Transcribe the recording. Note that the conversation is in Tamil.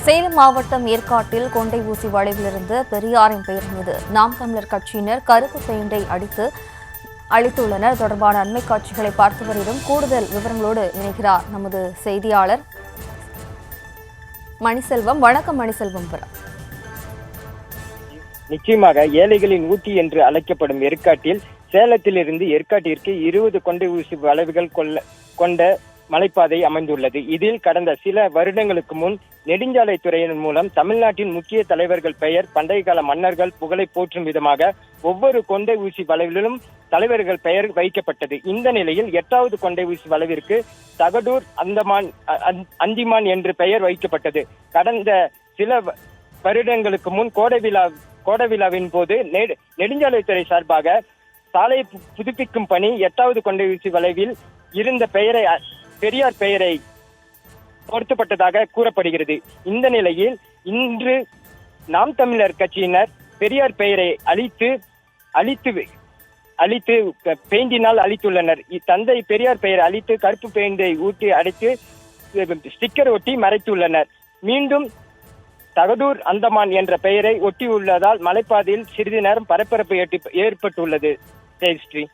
சேலம் மாவட்டம் ஏற்காட்டில் கொண்டை ஊசி வளைவிலிருந்து பெரியாரின் பெயர் மீது நாம் தமிழர் கட்சியினர் கருப்பு பெயிண்டை அளித்துள்ளனர். தொடர்பான அண்மை காட்சிகளை பார்த்து வருகிறோம். கூடுதல் விவரங்களோடு இணைகிறார் நமது செய்தியாளர் மணிசெல்வம். வணக்கம் மணிசெல்வம். நிச்சயமாக ஏழைகளின் ஊட்டி என்று அழைக்கப்படும் ஏற்காட்டில் சேலத்திலிருந்து ஏற்காட்டிற்கு 20 கொண்டை ஊசி வளைவுகள் கொண்ட மலைப்பாதை அமைந்துள்ளது. இதில் கடந்த சில வருடங்களுக்கு முன் நெடுஞ்சாலைத்துறையின் மூலம் தமிழ்நாட்டின் முக்கிய தலைவர்கள் பெயர், பண்டைய கால மன்னர்கள் புகழை போற்றும் விதமாக ஒவ்வொரு கொண்டை ஊசி வளைவிலும் தலைவர்கள் பெயர் வைக்கப்பட்டது. இந்த நிலையில் 8வது கொண்டை ஊசி வளைவிற்கு தகடூர் அந்திமான் என்று பெயர் வைக்கப்பட்டது. கடந்த சில வருடங்களுக்கு முன் கோடை விழாவின் போது நெடுஞ்சாலைத்துறை சார்பாக சாலை புதுப்பிக்கும் பணி 8வது கொண்டை ஊசி வளைவில் இருந்த பெரியார் பெயரை பொருத்தப்பட்டதாக கூறப்படுகிறது. இந்த நிலையில் இன்று நாம் தமிழர் கட்சியினர் பெரியார் பெயரை அழித்து பெயிண்டினால் அழித்துள்ளனர். தந்தை பெரியார் பெயரை அழித்து கருப்பு பெயிண்டை ஊட்டி அடைத்து ஸ்டிக்கர் ஒட்டி மறைத்துள்ளனர். மீண்டும் தகடூர் அந்தமான் என்ற பெயரை ஒட்டியுள்ளதால் மலைப்பாதையில் சிறிது நேரம் பரபரப்பு ஏற்பட்டுள்ளது. ஜெயஸ்ரீ.